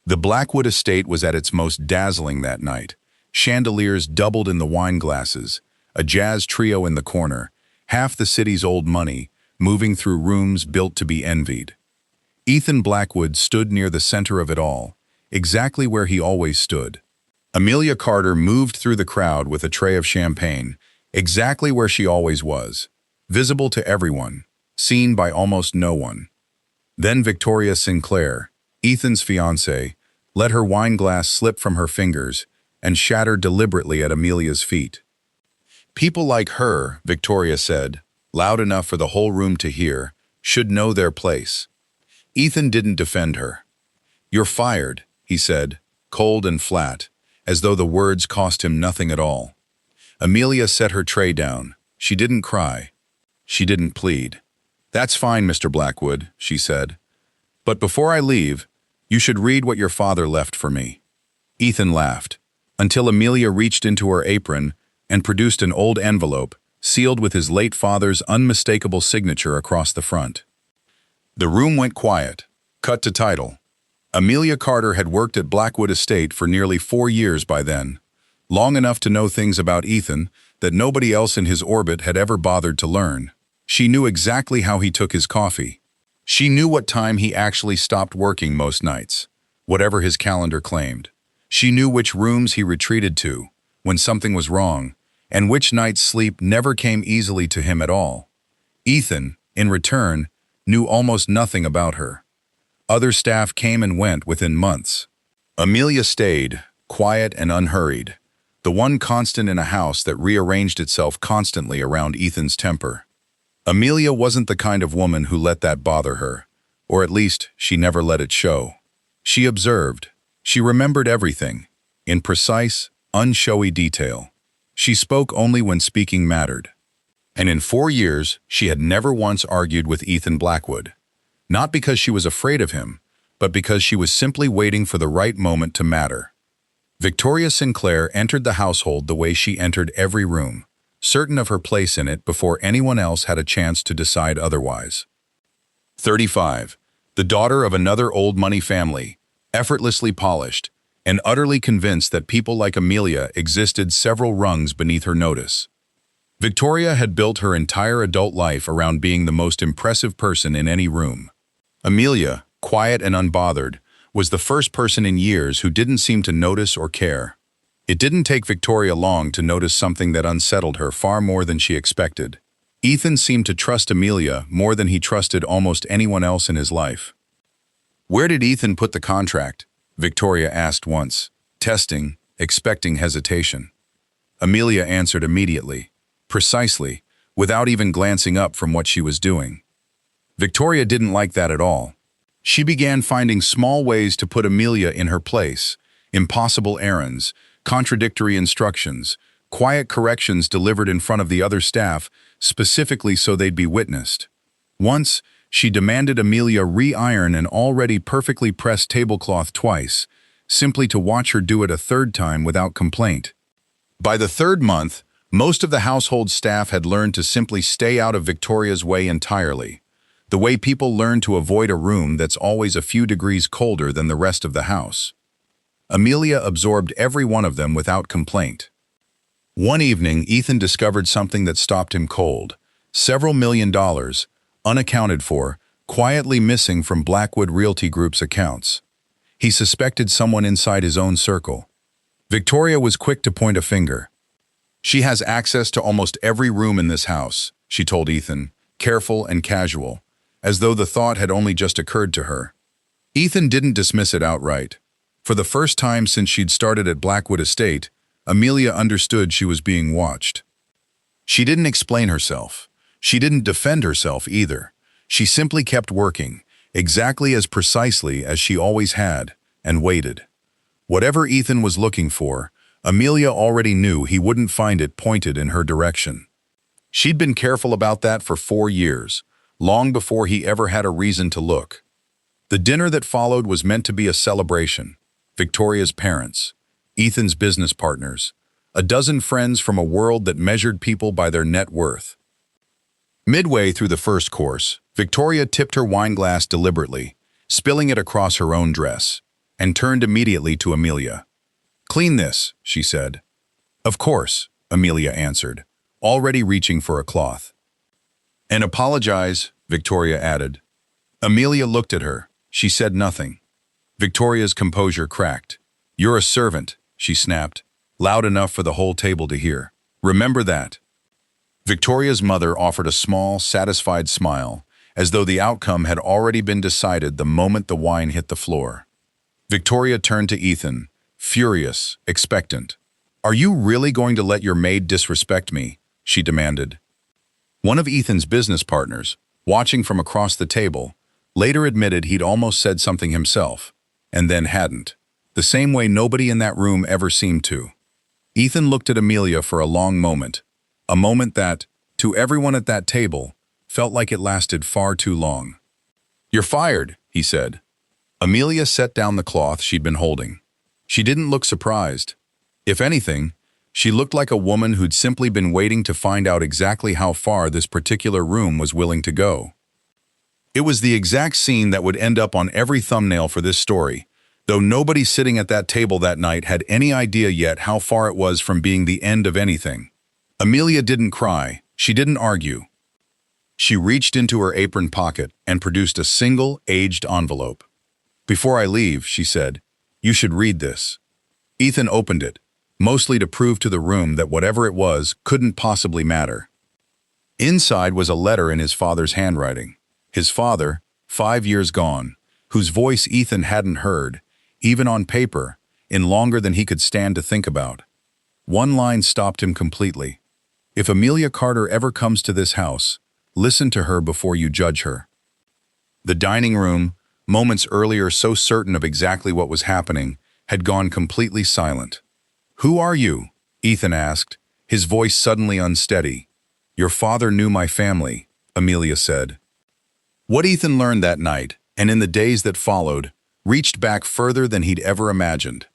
The Blackwood estate was at its most dazzling that night. Chandeliers doubled in the wine glasses, a jazz trio in the corner, half the city's old money, moving through rooms built to be envied. Ethan Blackwood stood near the center of it all, exactly where he always stood. Amelia Carter moved through the crowd with a tray of champagne, exactly where she always was, visible to everyone, seen by almost no one. Then Victoria Sinclair, Ethan's fiancée, let her wine glass slip from her fingers and shattered deliberately at Amelia's feet. "People like her," Victoria said, loud enough for the whole room to hear, "should know their place." Ethan didn't defend her. "You're fired," he said, cold and flat, as though the words cost him nothing at all. Amelia set her tray down. She didn't cry. She didn't plead. "That's fine, Mr. Blackwood," she said. "But before I leave, you should read what your father left for me." Ethan laughed, until Amelia reached into her apron and produced an old envelope sealed with his late father's unmistakable signature across the front. The room went quiet. Cut to title. Amelia Carter had worked at Blackwood Estate for nearly 4 years by then, long enough to know things about Ethan that nobody else in his orbit had ever bothered to learn. She knew exactly how he took his coffee. She knew what time he actually stopped working most nights, whatever his calendar claimed. She knew which rooms he retreated to when something was wrong, and which nights sleep never came easily to him at all. Ethan, in return, knew almost nothing about her. Other staff came and went within months. Amelia stayed, quiet and unhurried, the one constant in a house that rearranged itself constantly around Ethan's temper. Amelia wasn't the kind of woman who let that bother her, or at least she never let it show. She observed. She remembered everything, in precise, unshowy detail. She spoke only when speaking mattered. And in 4 years, she had never once argued with Ethan Blackwood. Not because she was afraid of him, but because she was simply waiting for the right moment to matter. Victoria Sinclair entered the household the way she entered every room, certain of her place in it before anyone else had a chance to decide otherwise. 35. The daughter of another old money family, effortlessly polished, and utterly convinced that people like Amelia existed several rungs beneath her notice. Victoria had built her entire adult life around being the most impressive person in any room. Amelia, quiet and unbothered, was the first person in years who didn't seem to notice or care. It didn't take Victoria long to notice something that unsettled her far more than she expected. Ethan seemed to trust Amelia more than he trusted almost anyone else in his life. "Where did Ethan put the contract?" Victoria asked once, testing, expecting hesitation. Amelia answered immediately, precisely, without even glancing up from what she was doing. Victoria didn't like that at all. She began finding small ways to put Amelia in her place, impossible errands, contradictory instructions, quiet corrections delivered in front of the other staff, specifically so they'd be witnessed. Once, she demanded Amelia re-iron an already perfectly pressed tablecloth twice, simply to watch her do it a third time without complaint. By the 3rd month, most of the household staff had learned to simply stay out of Victoria's way entirely, the way people learn to avoid a room that's always a few degrees colder than the rest of the house. Amelia absorbed every one of them without complaint. One evening, Ethan discovered something that stopped him cold. Several $1 million, unaccounted for, quietly missing from Blackwood Realty Group's accounts. He suspected someone inside his own circle. Victoria was quick to point a finger. "She has access to almost every room in this house," she told Ethan, careful and casual, as though the thought had only just occurred to her. Ethan didn't dismiss it outright. For the first time since she'd started at Blackwood Estate, Amelia understood she was being watched. She didn't explain herself. She didn't defend herself either. She simply kept working, exactly as precisely as she always had, and waited. Whatever Ethan was looking for, Amelia already knew he wouldn't find it pointed in her direction. She'd been careful about that for 4 years, long before he ever had a reason to look. The dinner that followed was meant to be a celebration. Victoria's parents, Ethan's business partners, a dozen friends from a world that measured people by their net worth. Midway through the first course, Victoria tipped her wine glass deliberately, spilling it across her own dress. and turned immediately to Amelia. "Clean this," she said. "Of course," Amelia answered, already reaching for a cloth. "And apologize," Victoria added. Amelia looked at her. She said nothing. Victoria's composure cracked. "You're a servant," she snapped, loud enough for the whole table to hear. "Remember that." Victoria's mother offered a small, satisfied smile, as though the outcome had already been decided the moment the wine hit the floor. Victoria turned to Ethan, furious, expectant. "Are you really going to let your maid disrespect me?" she demanded. One of Ethan's business partners, watching from across the table, later admitted he'd almost said something himself, and then hadn't, the same way nobody in that room ever seemed to. Ethan looked at Amelia for a long moment, a moment that, to everyone at that table, felt like it lasted far too long. "You're fired," he said. Amelia set down the cloth she'd been holding. She didn't look surprised. If anything, she looked like a woman who'd simply been waiting to find out exactly how far this particular room was willing to go. It was the exact scene that would end up on every thumbnail for this story, though nobody sitting at that table that night had any idea yet how far it was from being the end of anything. Amelia didn't cry. She didn't argue. She reached into her apron pocket and produced a single, aged envelope. "Before I leave," she said, "you should read this." Ethan opened it, mostly to prove to the room that whatever it was couldn't possibly matter. Inside was a letter in his father's handwriting. His father, 5 years gone, whose voice Ethan hadn't heard, even on paper, in longer than he could stand to think about. One line stopped him completely. "If Amelia Carter ever comes to this house, listen to her before you judge her." The dining room, moments earlier so certain of exactly what was happening, had gone completely silent. "Who are you?" Ethan asked, his voice suddenly unsteady. "Your father knew my family," Amelia said. What Ethan learned that night, and in the days that followed, reached back further than he'd ever imagined.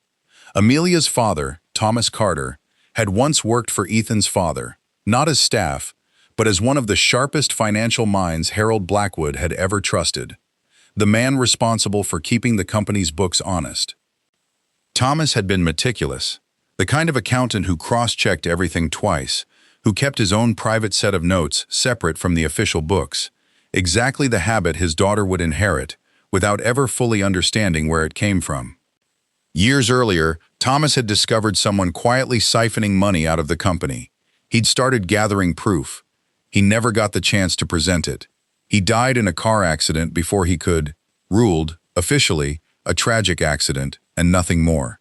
Amelia's father, Thomas Carter, had once worked for Ethan's father, not as staff, but as one of the sharpest financial minds Harold Blackwood had ever trusted, the man responsible for keeping the company's books honest. Thomas had been meticulous, the kind of accountant who cross-checked everything twice, who kept his own private set of notes separate from the official books, exactly the habit his daughter would inherit, without ever fully understanding where it came from. Years earlier, Thomas had discovered someone quietly siphoning money out of the company. He'd started gathering proof. He never got the chance to present it. He died in a car accident before he could, ruled, officially, a tragic accident, and nothing more.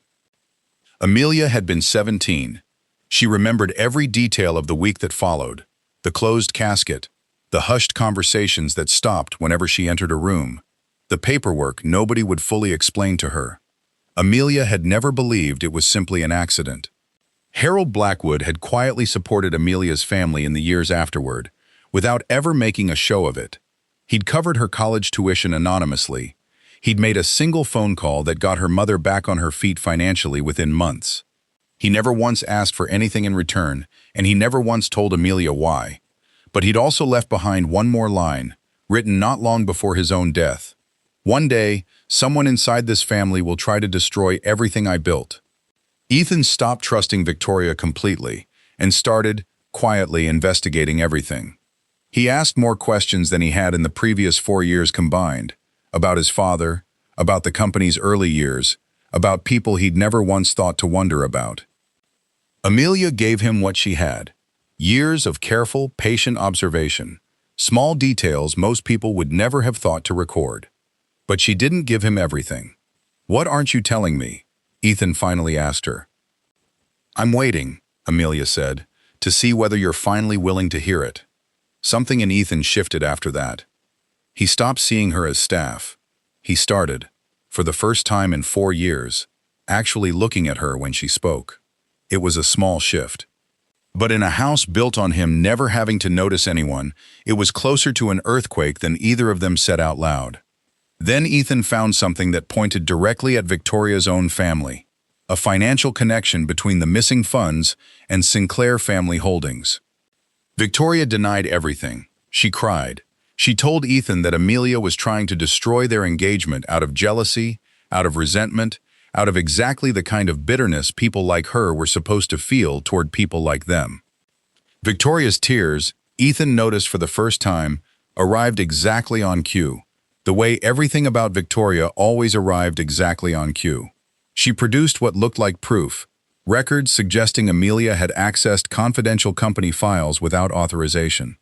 Amelia had been 17. She remembered every detail of the week that followed, the closed casket, the hushed conversations that stopped whenever she entered a room, the paperwork nobody would fully explain to her. Amelia had never believed it was simply an accident. Harold Blackwood had quietly supported Amelia's family in the years afterward, without ever making a show of it. He'd covered her college tuition anonymously. He'd made a single phone call that got her mother back on her feet financially within months. He never once asked for anything in return, and he never once told Amelia why. But he'd also left behind one more line, written not long before his own death. "One day, someone inside this family will try to destroy everything I built." Ethan stopped trusting Victoria completely and started, quietly, investigating everything. He asked more questions than he had in the previous 4 years combined, about his father, about the company's early years, about people he'd never once thought to wonder about. Amelia gave him what she had. Years of careful, patient observation, small details most people would never have thought to record. But she didn't give him everything. "What aren't you telling me?" Ethan finally asked her. "I'm waiting," Amelia said, "to see whether you're finally willing to hear it." Something in Ethan shifted after that. He stopped seeing her as staff. He started, for the first time in 4 years, actually looking at her when she spoke. It was a small shift. But in a house built on him never having to notice anyone, it was closer to an earthquake than either of them said out loud. Then Ethan found something that pointed directly at Victoria's own family, a financial connection between the missing funds and Sinclair family holdings. Victoria denied everything. She cried. She told Ethan that Amelia was trying to destroy their engagement out of jealousy, out of resentment, out of exactly the kind of bitterness people like her were supposed to feel toward people like them. Victoria's tears, Ethan noticed for the first time, arrived exactly on cue, the way everything about Victoria always arrived exactly on cue. She produced what looked like proof, records suggesting Amelia had accessed confidential company files without authorization.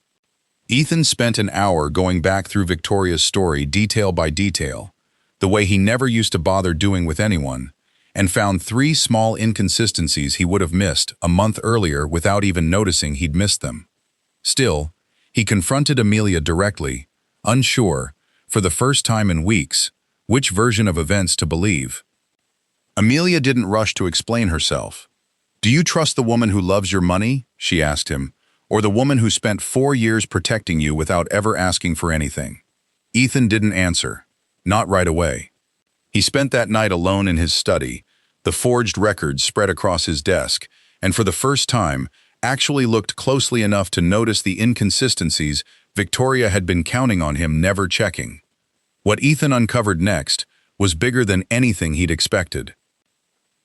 Ethan spent an hour going back through Victoria's story detail by detail, the way he never used to bother doing with anyone, and found 3 small inconsistencies he would have missed a month earlier without even noticing he'd missed them. Still, he confronted Amelia directly, unsure, for the first time in weeks, which version of events to believe. Amelia didn't rush to explain herself. "Do you trust the woman who loves your money?" she asked him, "or the woman who spent 4 years protecting you without ever asking for anything?" Ethan didn't answer. Not right away. He spent that night alone in his study, the forged records spread across his desk, and for the first time, actually looked closely enough to notice the inconsistencies Victoria had been counting on him never checking. What Ethan uncovered next was bigger than anything he'd expected.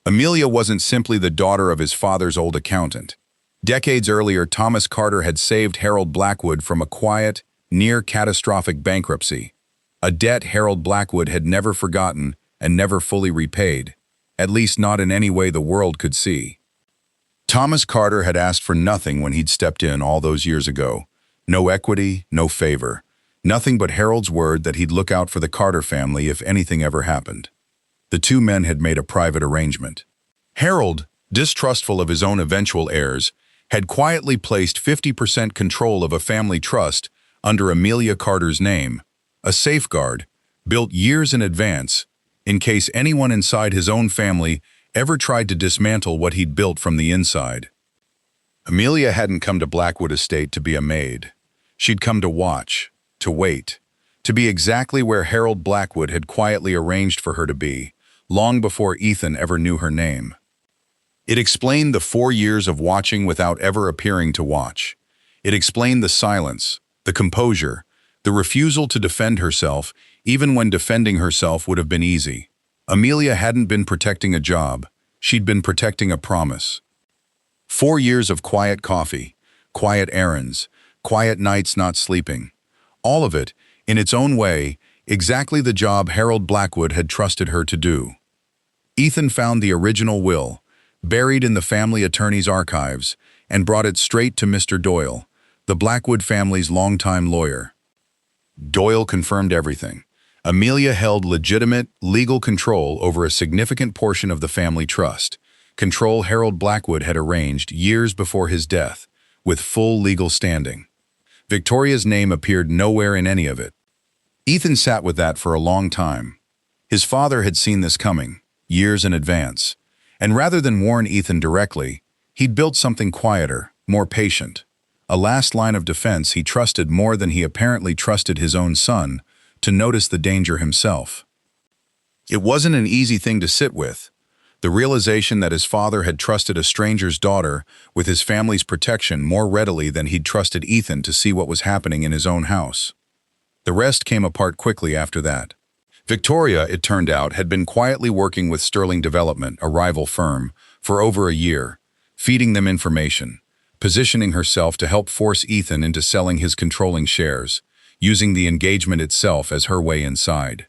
Amelia wasn't simply the daughter of his father's old accountant. Decades earlier, Thomas Carter had saved Harold Blackwood from a quiet, near-catastrophic bankruptcy, a debt Harold Blackwood had never forgotten and never fully repaid, at least not in any way the world could see. Thomas Carter had asked for nothing when he'd stepped in all those years ago. No equity, no favor. Nothing but Harold's word that he'd look out for the Carter family if anything ever happened. The 2 men had made a private arrangement. Harold, distrustful of his own eventual heirs, had quietly placed 50% control of a family trust under Amelia Carter's name, a safeguard built years in advance in case anyone inside his own family ever tried to dismantle what he'd built from the inside. Amelia hadn't come to Blackwood Estate to be a maid. She'd come to watch, to wait, to be exactly where Harold Blackwood had quietly arranged for her to be, long before Ethan ever knew her name. It explained the 4 years of watching without ever appearing to watch. It explained the silence, the composure, the refusal to defend herself, even when defending herself would have been easy. Amelia hadn't been protecting a job. She'd been protecting a promise. 4 years of quiet coffee, quiet errands, quiet nights not sleeping. All of it, in its own way, exactly the job Harold Blackwood had trusted her to do. Ethan found the original will, buried in the family attorney's archives, and brought it straight to Mr. Doyle, the Blackwood family's longtime lawyer. Doyle confirmed everything. Amelia held legitimate, legal control over a significant portion of the family trust, control Harold Blackwood had arranged years before his death, with full legal standing. Victoria's name appeared nowhere in any of it. Ethan sat with that for a long time. His father had seen this coming, years in advance, and rather than warn Ethan directly, he'd built something quieter, more patient. A last line of defense he trusted more than he apparently trusted his own son, to notice the danger himself. It wasn't an easy thing to sit with, the realization that his father had trusted a stranger's daughter with his family's protection more readily than he'd trusted Ethan to see what was happening in his own house. The rest came apart quickly after that. Victoria, it turned out, had been quietly working with Sterling Development, a rival firm, for over a year, feeding them information, positioning herself to help force Ethan into selling his controlling shares, using the engagement itself as her way inside.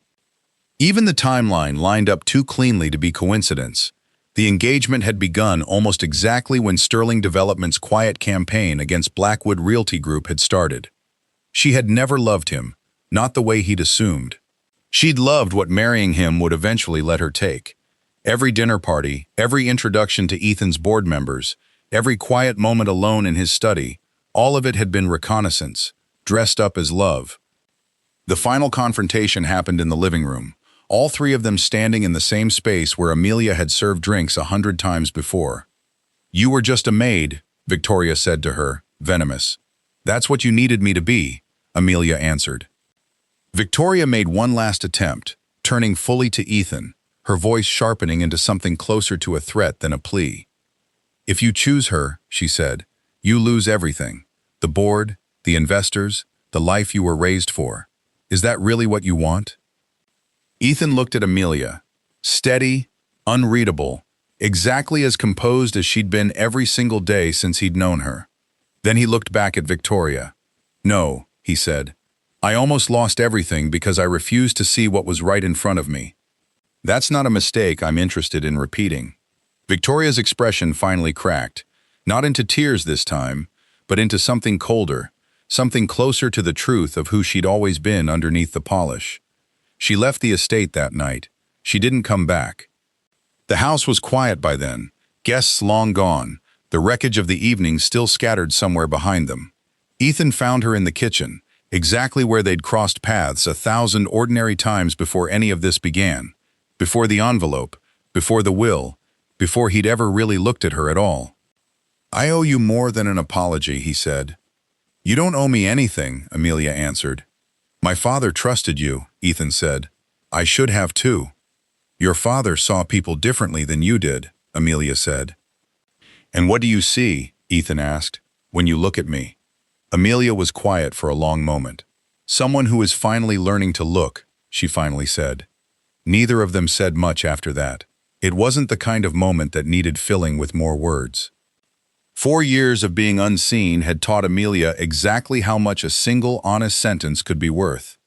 Even the timeline lined up too cleanly to be coincidence. The engagement had begun almost exactly when Sterling Development's quiet campaign against Blackwood Realty Group had started. She had never loved him, not the way he'd assumed. She'd loved what marrying him would eventually let her take. Every dinner party, every introduction to Ethan's board members, every quiet moment alone in his study, all of it had been reconnaissance, dressed up as love. The final confrontation happened in the living room, all 3 of them standing in the same space where Amelia had served drinks 100 times before. "You were just a maid," Victoria said to her, venomous. "That's what you needed me to be," Amelia answered. Victoria made one last attempt, turning fully to Ethan, her voice sharpening into something closer to a threat than a plea. "If you choose her," she said, "you lose everything. The board, the investors, the life you were raised for. Is that really what you want?" Ethan looked at Amelia, Steady, unreadable, exactly as composed as she'd been every single day since he'd known her. Then he looked back at Victoria. "No," he said. "I almost lost everything because I refused to see what was right in front of me." That's not a mistake I'm interested in repeating. Victoria's expression finally cracked, not into tears this time, but into something colder, something closer to the truth of who she'd always been underneath the polish. She left the estate that night. She didn't come back. The house was quiet by then, guests long gone, the wreckage of the evening still scattered somewhere behind them. Ethan found her in the kitchen, exactly where they'd crossed paths 1,000 ordinary times before any of this began, before the envelope, before the will, before he'd ever really looked at her at all. "I owe you more than an apology," he said. "You don't owe me anything," Amelia answered. "My father trusted you," Ethan said. "I should have too." "Your father saw people differently than you did," Amelia said. "And what do you see," Ethan asked, "when you look at me?" Amelia was quiet for a long moment. "Someone who is finally learning to look," she finally said. Neither of them said much after that. It wasn't the kind of moment that needed filling with more words. 4 years of being unseen had taught Amelia exactly how much a single honest sentence could be worth.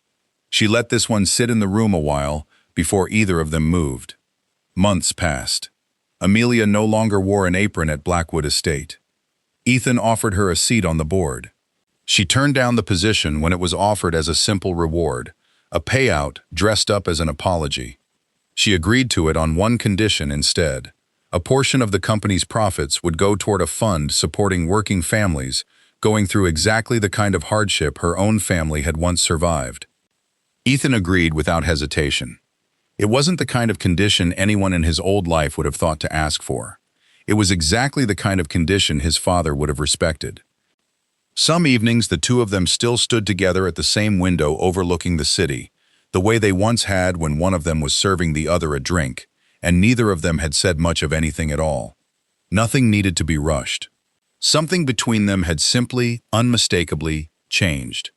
She let this one sit in the room a while before either of them moved. Months passed. Amelia no longer wore an apron at Blackwood Estate. Ethan offered her a seat on the board. She turned down the position when it was offered as a simple reward, a payout dressed up as an apology. She agreed to it on one condition instead. A portion of the company's profits would go toward a fund supporting working families going through exactly the kind of hardship her own family had once survived. Ethan agreed without hesitation. It wasn't the kind of condition anyone in his old life would have thought to ask for. It was exactly the kind of condition his father would have respected. Some evenings the two of them still stood together at the same window overlooking the city, the way they once had when one of them was serving the other a drink, and neither of them had said much of anything at all. Nothing needed to be rushed. Something between them had simply, unmistakably, changed.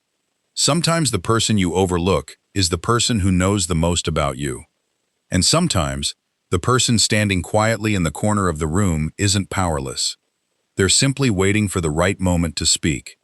Sometimes the person you overlook is the person who knows the most about you. And sometimes, the person standing quietly in the corner of the room isn't powerless. They're simply waiting for the right moment to speak.